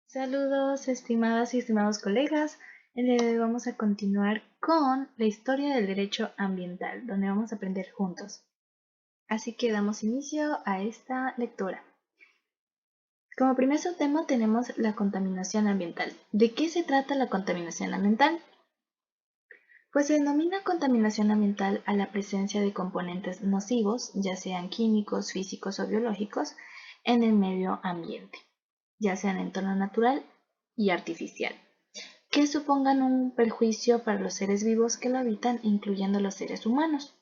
Saludos, estimadas y estimados colegas. El día de hoy vamos a continuar con la historia del derecho ambiental, donde vamos a aprender juntos. Así que damos inicio a esta lectura. Como primer subtema tenemos la contaminación ambiental. ¿De qué se trata la contaminación ambiental? Pues se denomina contaminación ambiental a la presencia de componentes nocivos, ya sean químicos, físicos o biológicos, en el medio ambiente, ya sea en el entorno natural y artificial, que supongan un perjuicio para los seres vivos que lo habitan, incluyendo los seres humanos.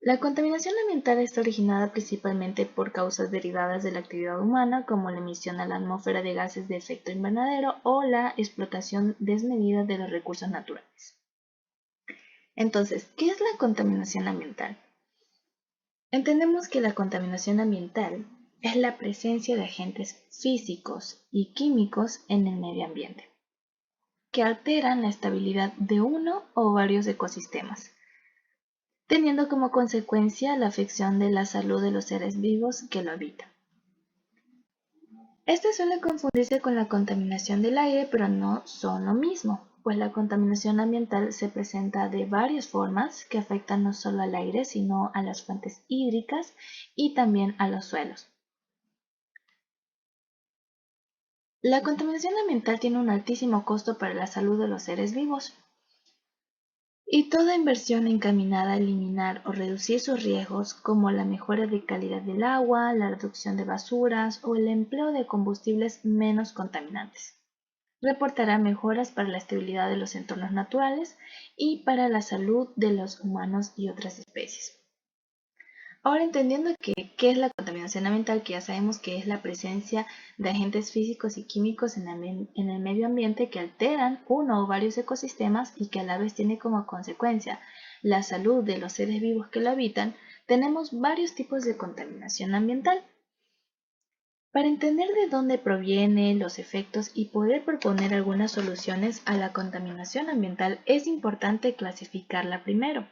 La contaminación ambiental está originada principalmente por causas derivadas de la actividad humana, como la emisión a la atmósfera de gases de efecto invernadero o la explotación desmedida de los recursos naturales. Entonces, ¿qué es la contaminación ambiental? Entendemos que la contaminación ambiental es la presencia de agentes físicos y químicos en el medio ambiente, que alteran la estabilidad de uno o varios ecosistemas, teniendo como consecuencia la afección de la salud de los seres vivos que lo habitan. Este suele confundirse con la contaminación del aire, pero no son lo mismo, pues la contaminación ambiental se presenta de varias formas que afectan no solo al aire, sino a las fuentes hídricas y también a los suelos. La contaminación ambiental tiene un altísimo costo para la salud de los seres vivos, y toda inversión encaminada a eliminar o reducir sus riesgos, como la mejora de calidad del agua, la reducción de basuras o el empleo de combustibles menos contaminantes, reportará mejoras para la estabilidad de los entornos naturales y para la salud de los humanos y otras especies. Ahora, entendiendo qué es la contaminación ambiental, que ya sabemos que es la presencia de agentes físicos y químicos en el medio ambiente que alteran uno o varios ecosistemas y que a la vez tiene como consecuencia la salud de los seres vivos que lo habitan, tenemos varios tipos de contaminación ambiental. Para entender de dónde proviene, los efectos y poder proponer algunas soluciones a la contaminación ambiental, es importante clasificarla primero.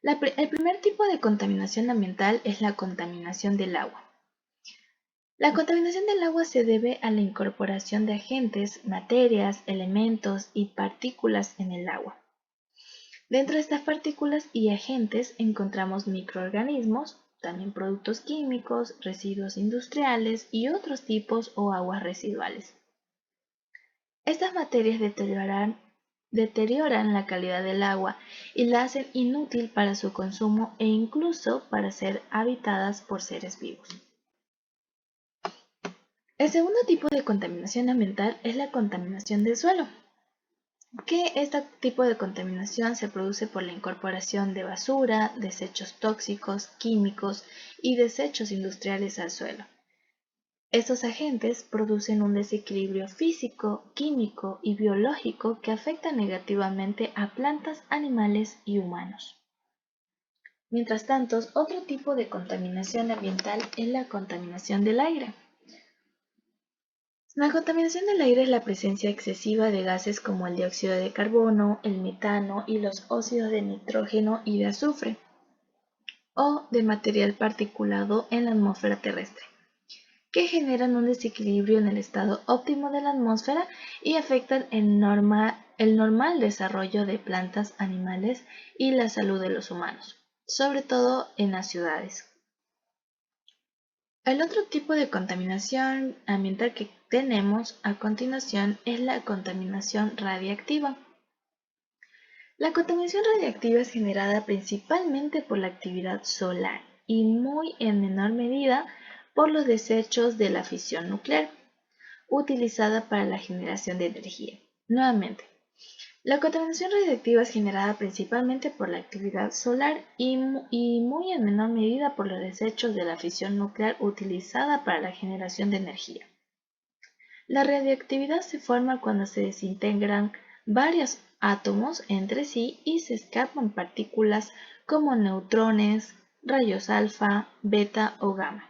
El primer tipo de contaminación ambiental es la contaminación del agua. La contaminación del agua se debe a la incorporación de agentes, materias, elementos y partículas en el agua. Dentro de estas partículas y agentes encontramos microorganismos, también productos químicos, residuos industriales y otros tipos o aguas residuales. Estas materias deterioran la calidad del agua y la hacen inútil para su consumo e incluso para ser habitadas por seres vivos. El segundo tipo de contaminación ambiental es la contaminación del suelo, que este tipo de contaminación se produce por la incorporación de basura, desechos tóxicos, químicos y desechos industriales al suelo. Estos agentes producen un desequilibrio físico, químico y biológico que afecta negativamente a plantas, animales y humanos. Mientras tanto, otro tipo de contaminación ambiental es la contaminación del aire. La contaminación del aire es la presencia excesiva de gases como el dióxido de carbono, el metano y los óxidos de nitrógeno y de azufre, o de material particulado en la atmósfera terrestre, que generan un desequilibrio en el estado óptimo de la atmósfera y afectan el normal desarrollo de plantas, animales y la salud de los humanos, sobre todo en las ciudades. El otro tipo de contaminación ambiental que tenemos a continuación es la contaminación radiactiva. La contaminación radiactiva es generada principalmente por la actividad solar y muy en menor medida por los desechos de la fisión nuclear, utilizada para la generación de energía. Nuevamente, la contaminación radiactiva es generada principalmente por la actividad solar y muy en menor medida por los desechos de la fisión nuclear utilizada para la generación de energía. La radiactividad se forma cuando se desintegran varios átomos entre sí y se escapan partículas como neutrones, rayos alfa, beta o gamma.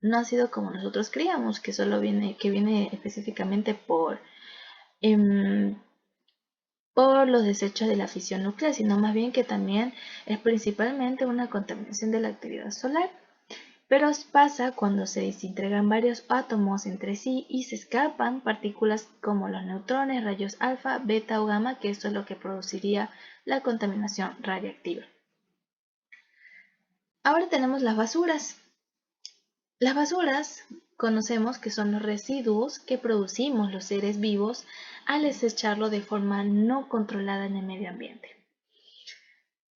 No ha sido como nosotros creíamos, que solo viene específicamente por los desechos de la fisión nuclear, sino más bien que también es principalmente una contaminación de la actividad solar. pero pasa cuando se desintegran varios átomos entre sí y se escapan partículas como los neutrones, rayos alfa, beta o gamma, que esto es lo que produciría la contaminación radiactiva. Ahora tenemos las basuras. Las basuras conocemos que son los residuos que producimos los seres vivos al desecharlo de forma no controlada en el medio ambiente.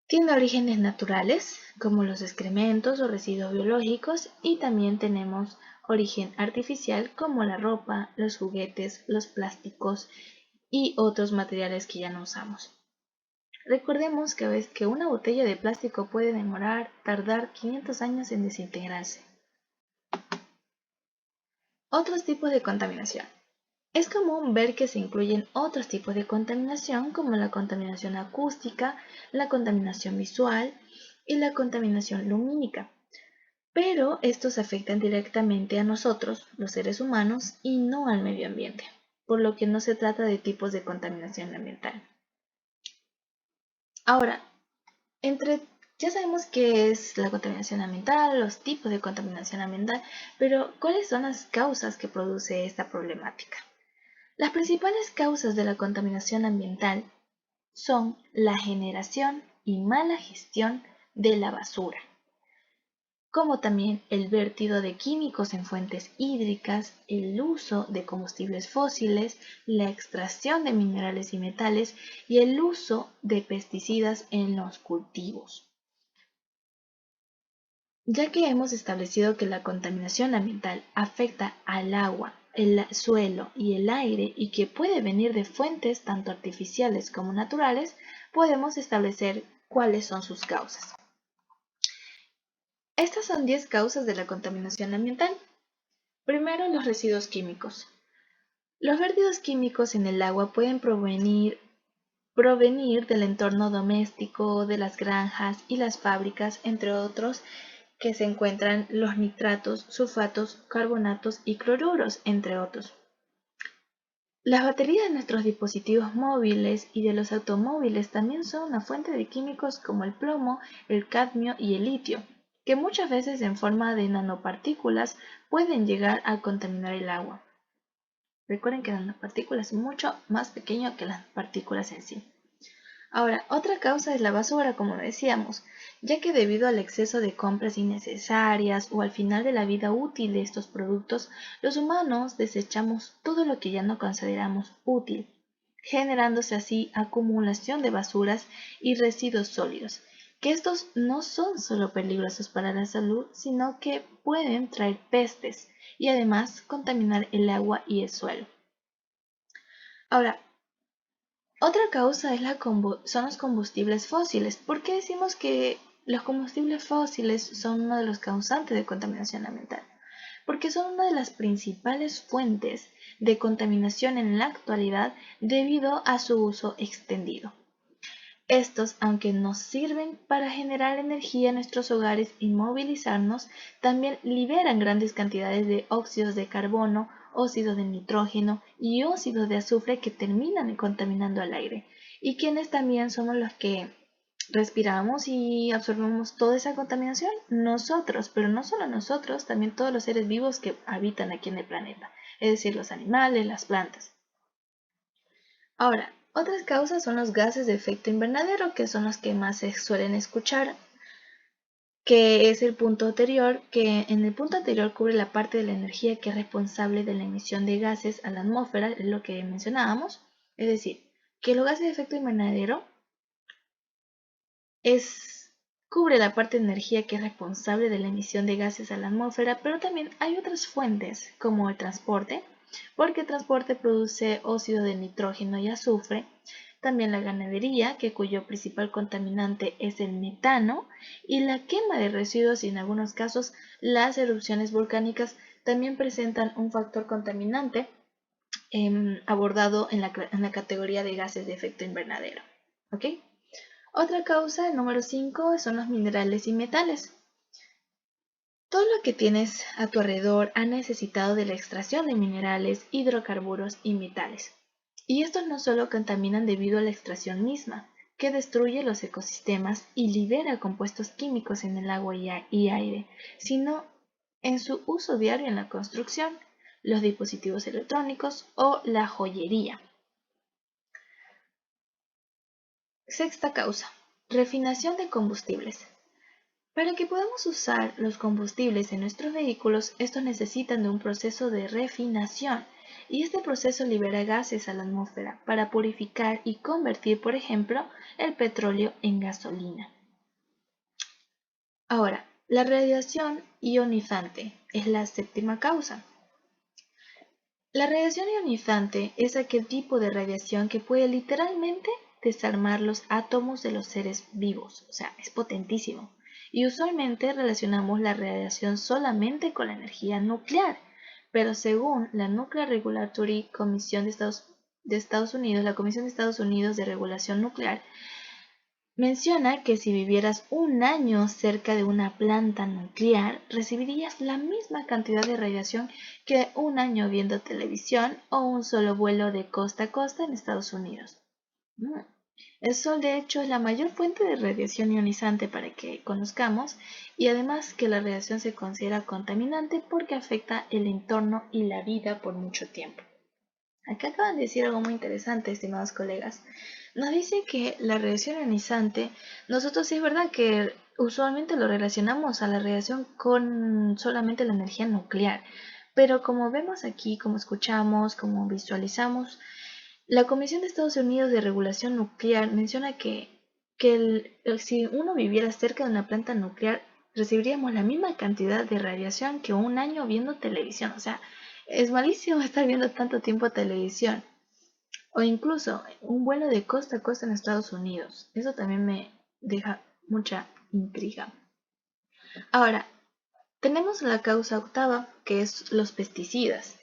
Tiene orígenes naturales, como los excrementos o residuos biológicos, y también tenemos origen artificial, como la ropa, los juguetes, los plásticos y otros materiales que ya no usamos. Recordemos que una botella de plástico puede tardar 500 años en desintegrarse. Otros tipos de contaminación. Es común ver que se incluyen otros tipos de contaminación como la contaminación acústica, la contaminación visual y la contaminación lumínica, pero estos afectan directamente a nosotros, los seres humanos, y no al medio ambiente, por lo que no se trata de tipos de contaminación ambiental. Ahora, ya sabemos qué es la contaminación ambiental, los tipos de contaminación ambiental, pero ¿cuáles son las causas que produce esta problemática? Las principales causas de la contaminación ambiental son la generación y mala gestión de la basura, como también el vertido de químicos en fuentes hídricas, el uso de combustibles fósiles, la extracción de minerales y metales y el uso de pesticidas en los cultivos. Ya que hemos establecido que la contaminación ambiental afecta al agua, el suelo y el aire y que puede venir de fuentes tanto artificiales como naturales, podemos establecer cuáles son sus causas. Estas son 10 causas de la contaminación ambiental. Primero, los residuos químicos. Los vertidos químicos en el agua pueden provenir del entorno doméstico, de las granjas y las fábricas, entre otros, que se encuentran los nitratos, sulfatos, carbonatos y cloruros, entre otros. Las baterías de nuestros dispositivos móviles y de los automóviles también son una fuente de químicos como el plomo, el cadmio y el litio, que muchas veces en forma de nanopartículas pueden llegar a contaminar el agua. Recuerden que la nanopartícula es mucho más pequeño que las partículas en sí. Ahora, otra causa es la basura, como decíamos, ya que debido al exceso de compras innecesarias o al final de la vida útil de estos productos, los humanos desechamos todo lo que ya no consideramos útil, generándose así acumulación de basuras y residuos sólidos, que estos no son solo peligrosos para la salud, sino que pueden traer pestes y además contaminar el agua y el suelo. Ahora, otra causa son los combustibles fósiles. ¿Por qué decimos que los combustibles fósiles son uno de los causantes de contaminación ambiental? Porque son una de las principales fuentes de contaminación en la actualidad debido a su uso extendido. Estos, aunque nos sirven para generar energía en nuestros hogares y movilizarnos, también liberan grandes cantidades de óxidos de carbono, óxidos de nitrógeno y óxidos de azufre que terminan contaminando al aire, y quienes también somos los que respiramos y absorbemos toda esa contaminación, nosotros, pero no solo nosotros, también todos los seres vivos que habitan aquí en el planeta, es decir, los animales, las plantas. Ahora, otras causas son los gases de efecto invernadero, que son los que más se suelen escuchar, que es el punto anterior, que en el punto anterior cubre la parte de la energía que es responsable de la emisión de gases a la atmósfera, es lo que mencionábamos, es decir, que los gases de efecto invernadero cubre la parte de energía que es responsable de la emisión de gases a la atmósfera, pero también hay otras fuentes, como el transporte, porque el transporte produce óxido de nitrógeno y azufre, también la ganadería, cuyo principal contaminante es el metano, y la quema de residuos y en algunos casos las erupciones volcánicas también presentan un factor contaminante abordado en la categoría de gases de efecto invernadero. ¿Ok? Otra causa, el número 5, son los minerales y metales. Todo lo que tienes a tu alrededor ha necesitado de la extracción de minerales, hidrocarburos y metales. Y estos no solo contaminan debido a la extracción misma, que destruye los ecosistemas y libera compuestos químicos en el agua y aire, sino en su uso diario en la construcción, los dispositivos electrónicos o la joyería. Sexta causa, refinación de combustibles. Para que podamos usar los combustibles en nuestros vehículos, estos necesitan de un proceso de refinación, y este proceso libera gases a la atmósfera para purificar y convertir, por ejemplo, el petróleo en gasolina. Ahora, la radiación ionizante es la séptima causa. La radiación ionizante es aquel tipo de radiación que puede literalmente desarmar los átomos de los seres vivos, o sea, es potentísimo. Y usualmente relacionamos la radiación solamente con la energía nuclear, pero según la Nuclear Regulatory Commission de Estados Unidos, la Comisión de Estados Unidos de Regulación Nuclear, menciona que si vivieras un año cerca de una planta nuclear, recibirías la misma cantidad de radiación que un año viendo televisión o un solo vuelo de costa a costa en Estados Unidos. El Sol, de hecho, es la mayor fuente de radiación ionizante para que conozcamos, y además que la radiación se considera contaminante porque afecta el entorno y la vida por mucho tiempo. Acá acaban de decir algo muy interesante, estimados colegas. Nos dice que la radiación ionizante, nosotros sí es verdad que usualmente lo relacionamos a la radiación con solamente la energía nuclear, pero como vemos aquí, como escuchamos, como visualizamos, la Comisión de Estados Unidos de Regulación Nuclear menciona que si uno viviera cerca de una planta nuclear, recibiríamos la misma cantidad de radiación que un año viendo televisión. O sea, es malísimo estar viendo tanto tiempo televisión. O incluso un vuelo de costa a costa en Estados Unidos. Eso también me deja mucha intriga. Ahora, tenemos la causa octava, que es los pesticidas.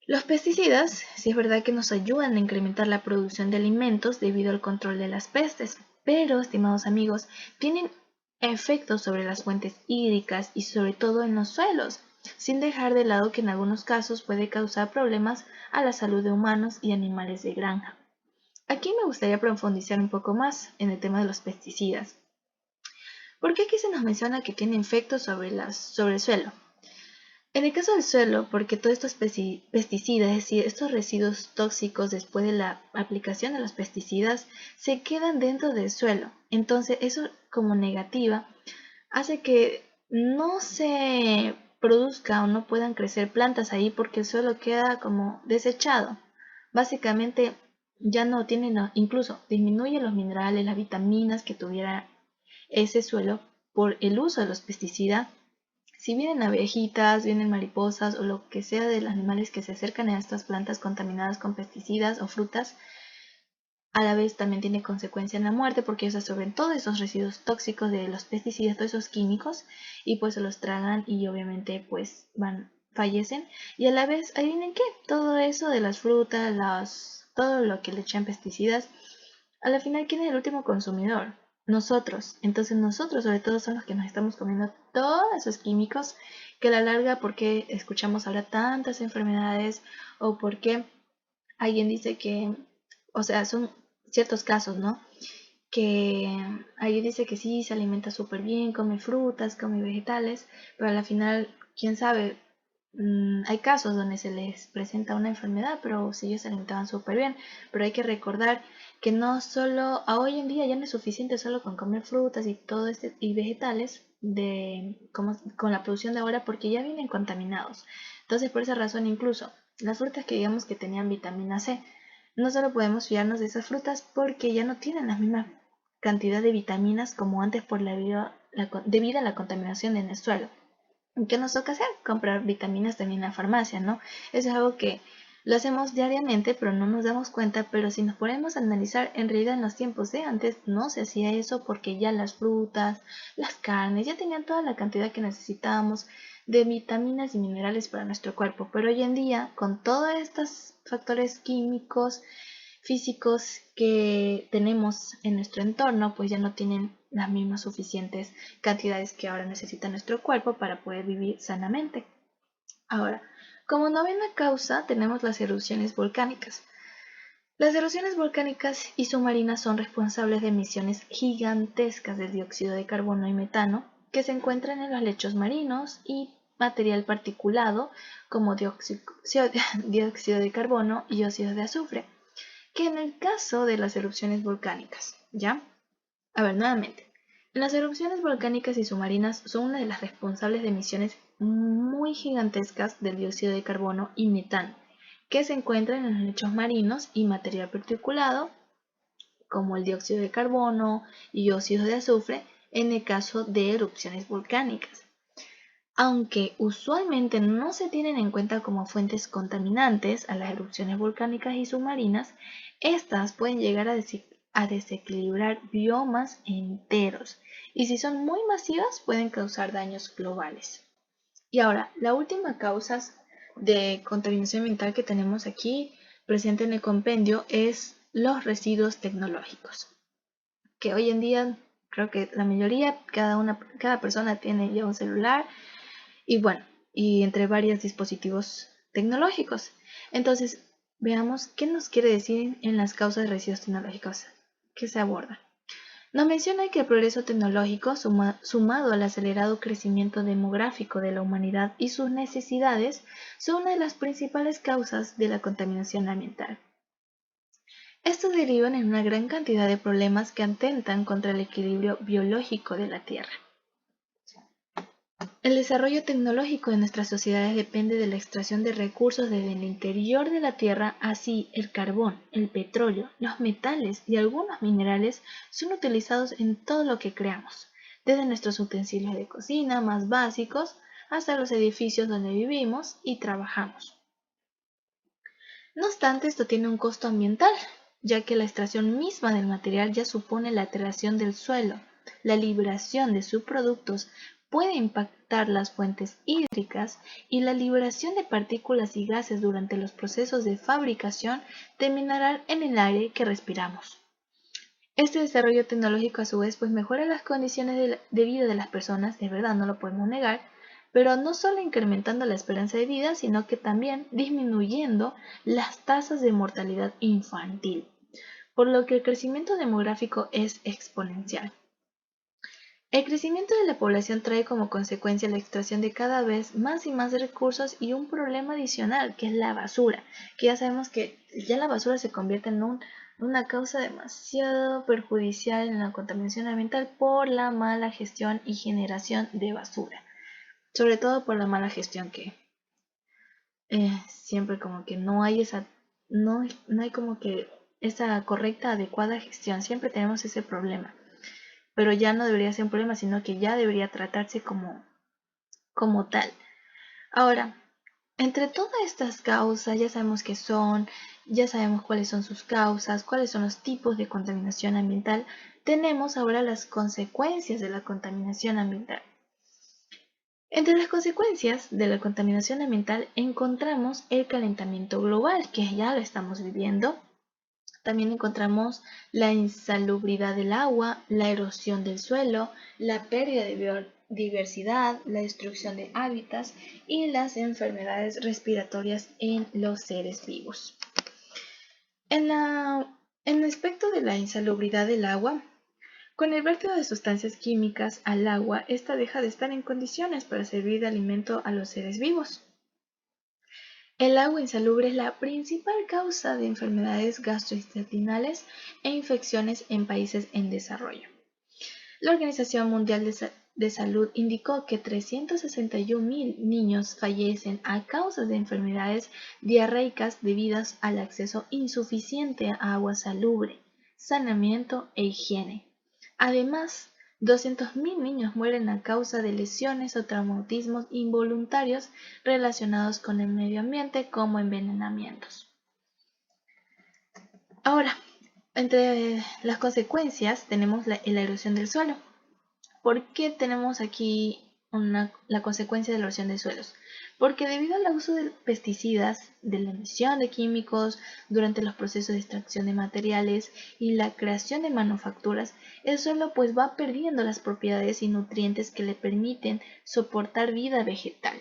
Los pesticidas, sí es verdad que nos ayudan a incrementar la producción de alimentos debido al control de las pestes, pero, estimados amigos, tienen efectos sobre las fuentes hídricas y sobre todo en los suelos, sin dejar de lado que en algunos casos puede causar problemas a la salud de humanos y animales de granja. Aquí me gustaría profundizar un poco más en el tema de los pesticidas. ¿Por qué aquí se nos menciona que tienen efectos sobre el suelo? En el caso del suelo, porque todos estos pesticidas, es decir, estos residuos tóxicos después de la aplicación de los pesticidas, se quedan dentro del suelo. Entonces, eso como negativa hace que no se produzca o no puedan crecer plantas ahí porque el suelo queda como desechado. Básicamente, ya no tiene, incluso disminuye los minerales, las vitaminas que tuviera ese suelo por el uso de los pesticidas. Si vienen abejitas, vienen mariposas o lo que sea de los animales que se acercan a estas plantas contaminadas con pesticidas o frutas, a la vez también tiene consecuencia en la muerte porque ellos absorben todos esos residuos tóxicos de los pesticidas, todos esos químicos, y pues se los tragan y obviamente pues fallecen. Y a la vez, adivinen qué, todo eso de las frutas, todo lo que le echan pesticidas, a la final, ¿quién es el último consumidor? Nosotros. Entonces nosotros sobre todo son los que nos estamos comiendo todos esos químicos que a la larga, porque escuchamos ahora tantas enfermedades o porque alguien dice que, o sea, son ciertos casos, ¿no? Que alguien dice que sí, se alimenta súper bien, come frutas, come vegetales, pero a la final, quién sabe, hay casos donde se les presenta una enfermedad, pero si ellos se alimentaban súper bien. Pero hay que recordar que no solo, a hoy en día ya no es suficiente solo con comer frutas y todo y vegetales con la producción de ahora porque ya vienen contaminados. Entonces por esa razón incluso las frutas que digamos que tenían vitamina C, no solo podemos fiarnos de esas frutas porque ya no tienen la misma cantidad de vitaminas como antes debido a la contaminación en el suelo. ¿Qué nos toca hacer? Comprar vitaminas también en la farmacia, ¿no? Eso es algo que lo hacemos diariamente, pero no nos damos cuenta, pero si nos ponemos a analizar, en realidad en los tiempos de antes no se hacía eso porque ya las frutas, las carnes, ya tenían toda la cantidad que necesitábamos de vitaminas y minerales para nuestro cuerpo, pero hoy en día, con todos estos factores químicos, físicos que tenemos en nuestro entorno, pues ya no tienen las mismas suficientes cantidades que ahora necesita nuestro cuerpo para poder vivir sanamente. Ahora, como novena causa tenemos las erupciones volcánicas. Las erupciones volcánicas y submarinas son responsables de emisiones gigantescas de dióxido de carbono y metano que se encuentran en los lechos marinos y material particulado como dióxido de carbono y óxidos de azufre, que en el caso de las erupciones volcánicas, ¿ya? A ver, nuevamente. Las erupciones volcánicas y submarinas son una de las responsables de emisiones muy gigantescas del dióxido de carbono y metano, que se encuentran en los lechos marinos y material particulado, como el dióxido de carbono y óxidos de azufre, en el caso de erupciones volcánicas. Aunque usualmente no se tienen en cuenta como fuentes contaminantes a las erupciones volcánicas y submarinas, estas pueden llegar a desequilibrar biomas enteros y si son muy masivas pueden causar daños globales. Y ahora, la última causa de contaminación ambiental que tenemos aquí presente en el compendio es los residuos tecnológicos, que hoy en día creo que la mayoría, cada persona tiene ya un celular y bueno, y entre varios dispositivos tecnológicos. Entonces, veamos qué nos quiere decir en las causas de residuos tecnológicos que se aborda. Nos menciona que el progreso tecnológico, sumado al acelerado crecimiento demográfico de la humanidad y sus necesidades, son una de las principales causas de la contaminación ambiental. Estos derivan en una gran cantidad de problemas que atentan contra el equilibrio biológico de la Tierra. El desarrollo tecnológico de nuestras sociedades depende de la extracción de recursos desde el interior de la Tierra, así el carbón, el petróleo, los metales y algunos minerales son utilizados en todo lo que creamos, desde nuestros utensilios de cocina más básicos hasta los edificios donde vivimos y trabajamos. No obstante, esto tiene un costo ambiental, ya que la extracción misma del material ya supone la alteración del suelo, la liberación de subproductos puede impactar las fuentes hídricas y la liberación de partículas y gases durante los procesos de fabricación terminarán en el aire que respiramos. Este desarrollo tecnológico a su vez pues mejora las condiciones de vida de las personas, de verdad no lo podemos negar, pero no solo incrementando la esperanza de vida, sino que también disminuyendo las tasas de mortalidad infantil, por lo que el crecimiento demográfico es exponencial. El crecimiento de la población trae como consecuencia la extracción de cada vez más y más recursos y un problema adicional, que es la basura, que ya sabemos que ya la basura se convierte en una causa demasiado perjudicial en la contaminación ambiental por la mala gestión y generación de basura. Sobre todo por la mala gestión que siempre como que no hay no hay como que esa correcta, adecuada gestión. Siempre tenemos ese problema. Pero ya no debería ser un problema, sino que ya debería tratarse como tal. Ahora, entre todas estas causas, ya sabemos qué son, ya sabemos cuáles son sus causas, cuáles son los tipos de contaminación ambiental, tenemos ahora las consecuencias de la contaminación ambiental. Entre las consecuencias de la contaminación ambiental encontramos el calentamiento global, que ya lo estamos viviendo. También encontramos la insalubridad del agua, la erosión del suelo, la pérdida de biodiversidad, la destrucción de hábitats y las enfermedades respiratorias en los seres vivos. En el aspecto de la insalubridad del agua, con el vertido de sustancias químicas al agua, esta deja de estar en condiciones para servir de alimento a los seres vivos. El agua insalubre es la principal causa de enfermedades gastrointestinales e infecciones en países en desarrollo. La Organización Mundial de Salud indicó que 361.000 niños fallecen a causa de enfermedades diarreicas debidas al acceso insuficiente a agua salubre, saneamiento e higiene. Además, 200.000 niños mueren a causa de lesiones o traumatismos involuntarios relacionados con el medio ambiente como envenenamientos. Ahora, entre las consecuencias tenemos la erosión del suelo. ¿Por qué tenemos aquí la consecuencia de la erosión de suelos? Porque debido al uso de pesticidas, de la emisión de químicos durante los procesos de extracción de materiales y la creación de manufacturas, el suelo pues va perdiendo las propiedades y nutrientes que le permiten soportar vida vegetal,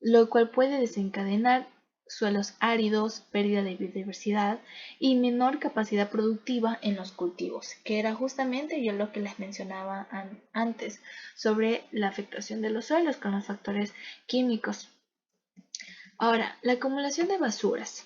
lo cual puede desencadenar suelos áridos, pérdida de biodiversidad y menor capacidad productiva en los cultivos, que era justamente yo lo que les mencionaba antes sobre la afectación de los suelos con los factores químicos. Ahora, la acumulación de basuras.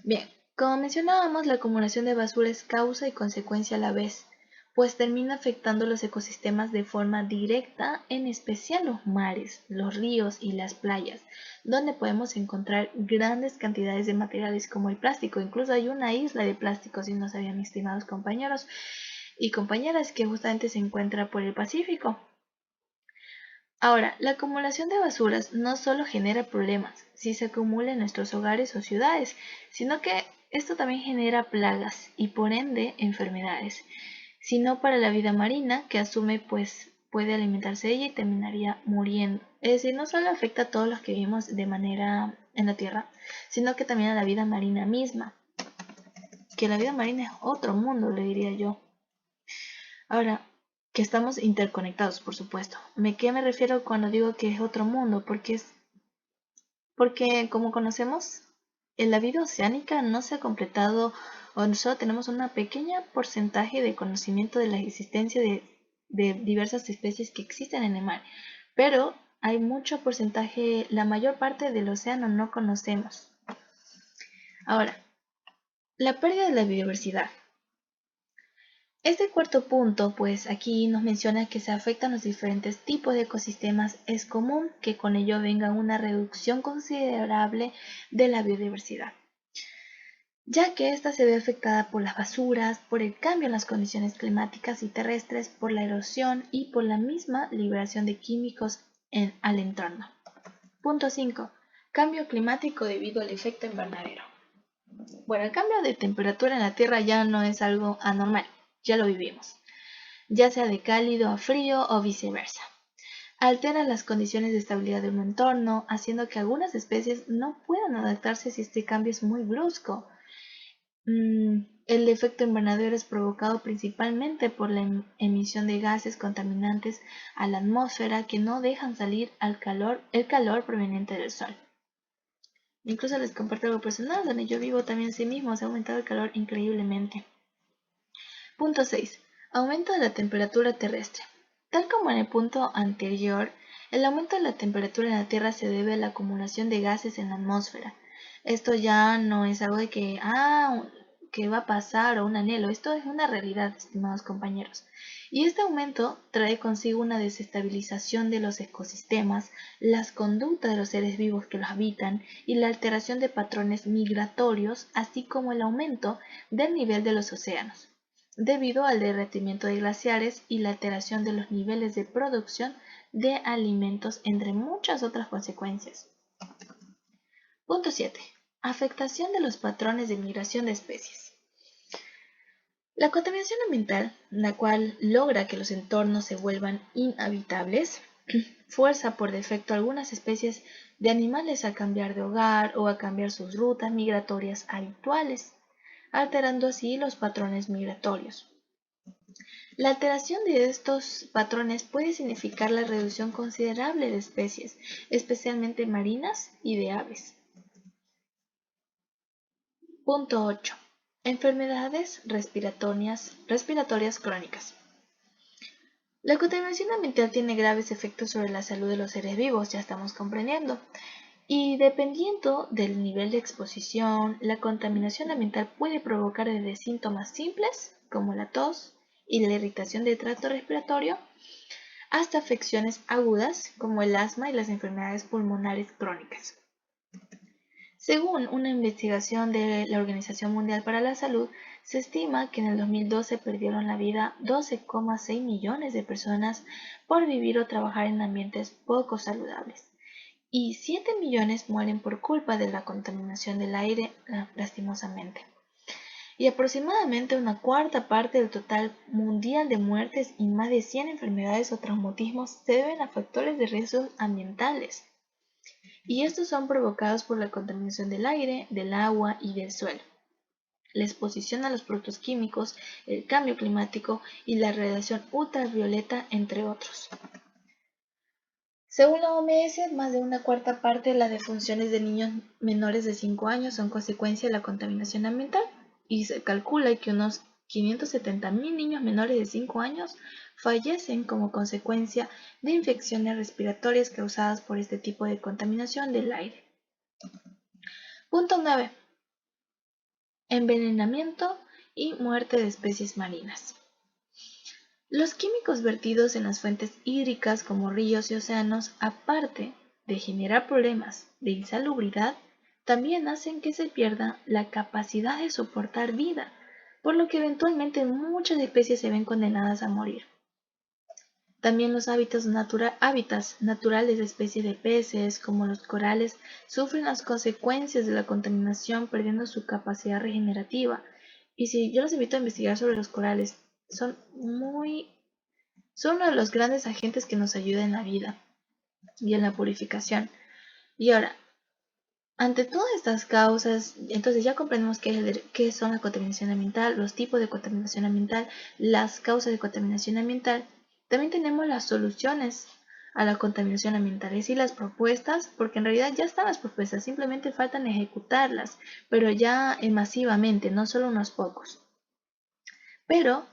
Bien, como mencionábamos, la acumulación de basura es causa y consecuencia a la vez, pues termina afectando los ecosistemas de forma directa, en especial los mares, los ríos y las playas, donde podemos encontrar grandes cantidades de materiales como el plástico. Incluso hay una isla de plástico, si no sabían, mis estimados compañeros y compañeras, que justamente se encuentra por el Pacífico. Ahora, la acumulación de basuras no solo genera problemas si se acumula en nuestros hogares o ciudades, sino que esto también genera plagas y por ende enfermedades, sino para la vida marina que asume pues puede alimentarse de ella y terminaría muriendo. Es decir, no solo afecta a todos los que vivimos de manera en la tierra, sino que también a la vida marina misma, que la vida marina es otro mundo, le diría yo. Ahora, que estamos interconectados, por supuesto. ¿Qué me refiero cuando digo que es otro mundo? Porque como conocemos, en la vida oceánica no se ha completado o solo tenemos un pequeño porcentaje de conocimiento de la existencia de diversas especies que existen en el mar, pero hay mucho porcentaje, la mayor parte del océano no conocemos. Ahora, la pérdida de la biodiversidad. Este cuarto punto, pues aquí nos menciona que se afectan los diferentes tipos de ecosistemas. Es común que con ello venga una reducción considerable de la biodiversidad, ya que ésta se ve afectada por las basuras, por el cambio en las condiciones climáticas y terrestres, por la erosión y por la misma liberación de químicos al entorno. Punto 5. Cambio climático debido al efecto invernadero. Bueno, el cambio de temperatura en la Tierra ya no es algo anormal, ya lo vivimos, ya sea de cálido a frío o viceversa. Altera las condiciones de estabilidad de un entorno, haciendo que algunas especies no puedan adaptarse si este cambio es muy brusco. El efecto invernadero es provocado principalmente por la emisión de gases contaminantes a la atmósfera que no dejan salir el calor proveniente del sol. Incluso les comparto algo personal, donde yo vivo también sí mismo, se ha aumentado el calor increíblemente. Punto 6. Aumento de la temperatura terrestre. Tal como en el punto anterior, el aumento de la temperatura en la Tierra se debe a la acumulación de gases en la atmósfera. Esto ya no es algo de que va a pasar o un anhelo, esto es una realidad, estimados compañeros. Y este aumento trae consigo una desestabilización de los ecosistemas, las conductas de los seres vivos que los habitan y la alteración de patrones migratorios, así como el aumento del nivel de los océanos, debido al derretimiento de glaciares y la alteración de los niveles de producción de alimentos, entre muchas otras consecuencias. Punto 7. Afectación de los patrones de migración de especies. La contaminación ambiental, la cual logra que los entornos se vuelvan inhabitables, fuerza por defecto a algunas especies de animales a cambiar de hogar o a cambiar sus rutas migratorias habituales, alterando así los patrones migratorios. La alteración de estos patrones puede significar la reducción considerable de especies, especialmente marinas y de aves. Punto 8. Enfermedades respiratorias crónicas. La contaminación ambiental tiene graves efectos sobre la salud de los seres vivos, ya estamos comprendiendo. Y dependiendo del nivel de exposición, la contaminación ambiental puede provocar desde síntomas simples, como la tos y la irritación del tracto respiratorio, hasta afecciones agudas, como el asma y las enfermedades pulmonares crónicas. Según una investigación de la Organización Mundial para la Salud, se estima que en el 2012 perdieron la vida 12,6 millones de personas por vivir o trabajar en ambientes poco saludables, y 7 millones mueren por culpa de la contaminación del aire, lastimosamente. Y aproximadamente una cuarta parte del total mundial de muertes y más de 100 enfermedades o traumatismos se deben a factores de riesgos ambientales. Y estos son provocados por la contaminación del aire, del agua y del suelo, la exposición a los productos químicos, el cambio climático y la radiación ultravioleta, entre otros. Según la OMS, más de una cuarta parte de las defunciones de niños menores de 5 años son consecuencia de la contaminación ambiental y se calcula que unos 570.000 niños menores de 5 años fallecen como consecuencia de infecciones respiratorias causadas por este tipo de contaminación del aire. Punto 9. Envenenamiento y muerte de especies marinas. Los químicos vertidos en las fuentes hídricas como ríos y océanos, aparte de generar problemas de insalubridad, también hacen que se pierda la capacidad de soportar vida, por lo que eventualmente muchas especies se ven condenadas a morir. También los hábitats naturales de especies de peces, como los corales, sufren las consecuencias de la contaminación, perdiendo su capacidad regenerativa. Y si yo los invito a investigar sobre los corales, son uno de los grandes agentes que nos ayuda en la vida y en la purificación. Y ahora, ante todas estas causas, entonces ya comprendemos qué son la contaminación ambiental, los tipos de contaminación ambiental, las causas de contaminación ambiental. También tenemos las soluciones a la contaminación ambiental, es decir, las propuestas, porque en realidad ya están las propuestas, simplemente faltan ejecutarlas, pero ya masivamente, no solo unos pocos. Pero,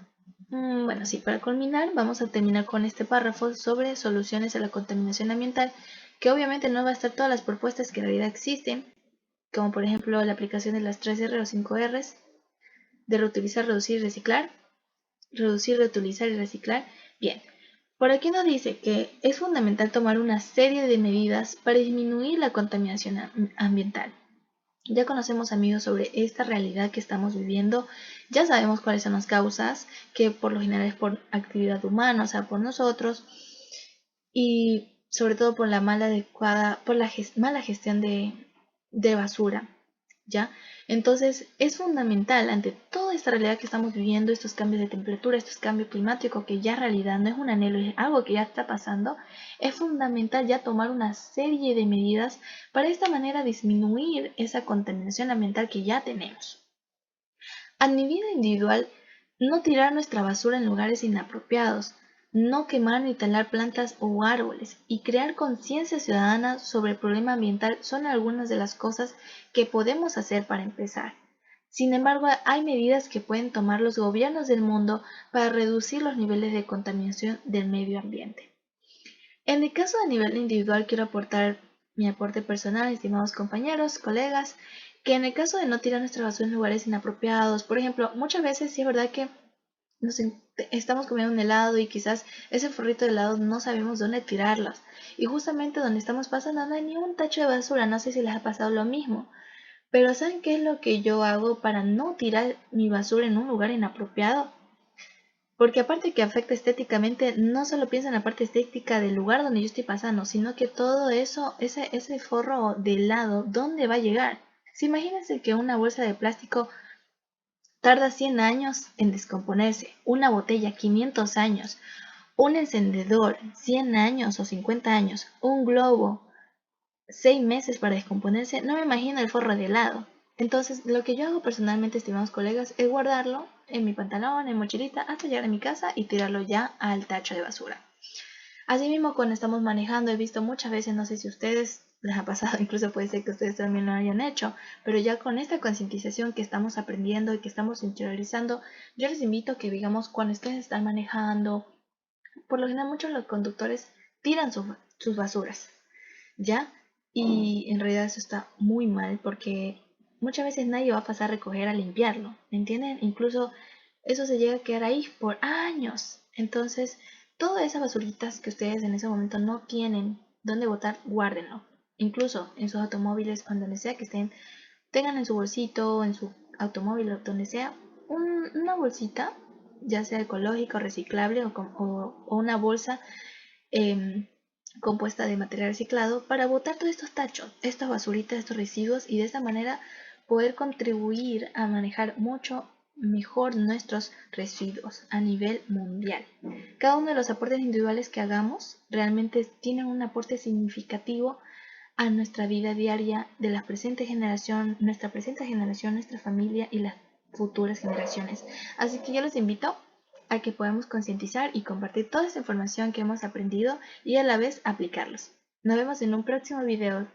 bueno, sí, para culminar, vamos a terminar con este párrafo sobre soluciones a la contaminación ambiental, que obviamente no va a estar todas las propuestas que en realidad existen, como por ejemplo la aplicación de las 3R o 5Rs, de reutilizar, reducir y reciclar, reducir, reutilizar y reciclar. Bien, por aquí nos dice que es fundamental tomar una serie de medidas para disminuir la contaminación ambiental. Ya conocemos, amigos, sobre esta realidad que estamos viviendo, ya sabemos cuáles son las causas, que por lo general es por actividad humana, o sea, por nosotros, y sobre todo por la mala gestión de basura, ¿ya? Entonces es fundamental ante toda esta realidad que estamos viviendo, estos cambios de temperatura, estos cambios climáticos que ya en realidad no es un anhelo, es algo que ya está pasando, es fundamental ya tomar una serie de medidas para de esta manera disminuir esa contaminación ambiental que ya tenemos. A nivel individual, no tirar nuestra basura en lugares inapropiados, no quemar ni talar plantas o árboles y crear conciencia ciudadana sobre el problema ambiental son algunas de las cosas que podemos hacer para empezar. Sin embargo, hay medidas que pueden tomar los gobiernos del mundo para reducir los niveles de contaminación del medio ambiente. En el caso a nivel individual, quiero aportar mi aporte personal, estimados compañeros, colegas, que en el caso de no tirar nuestra basura en lugares inapropiados, por ejemplo, muchas veces sí es verdad que estamos comiendo un helado y quizás ese forrito de helado no sabemos dónde tirarlos. Y justamente donde estamos pasando no hay ni un tacho de basura, no sé si les ha pasado lo mismo. Pero ¿saben qué es lo que yo hago para no tirar mi basura en un lugar inapropiado? Porque aparte que afecta estéticamente, no solo piensa en la parte estética del lugar donde yo estoy pasando, sino que todo eso, ese forro de helado, ¿dónde va a llegar? Si imagínense que una bolsa de plástico tarda 100 años en descomponerse, una botella 500 años, un encendedor 100 años o 50 años, un globo 6 meses para descomponerse, no me imagino el forro de helado. Entonces, lo que yo hago personalmente, estimados colegas, es guardarlo en mi pantalón, en mochilita, hasta llegar a mi casa y tirarlo ya al tacho de basura. Asimismo, cuando estamos manejando, he visto muchas veces, no sé si a ustedes les ha pasado, incluso puede ser que ustedes también lo hayan hecho, pero ya con esta concientización que estamos aprendiendo y que estamos interiorizando, yo les invito a que, digamos, cuando ustedes están manejando, por lo general muchos los conductores tiran sus basuras, ¿ya? Y en realidad eso está muy mal porque muchas veces nadie va a pasar a recoger a limpiarlo, ¿me entienden? Incluso eso se llega a quedar ahí por años. Entonces, todas esas basuritas que ustedes en ese momento no tienen dónde botar, guárdenlo. Incluso en sus automóviles, cuando donde sea que estén, tengan en su bolsito, en su automóvil o donde sea, una bolsita, ya sea ecológica o reciclable o una bolsa eh, compuesta de material reciclado para botar todos estos tachos, estas basuritas, estos residuos y de esta manera poder contribuir a manejar mucho mejor nuestros residuos a nivel mundial. Cada uno de los aportes individuales que hagamos realmente tienen un aporte significativo a nuestra vida diaria de la presente generación, nuestra familia y las futuras generaciones. Así que yo los invito a que podamos concientizar y compartir toda esta información que hemos aprendido y a la vez aplicarlos. Nos vemos en un próximo video.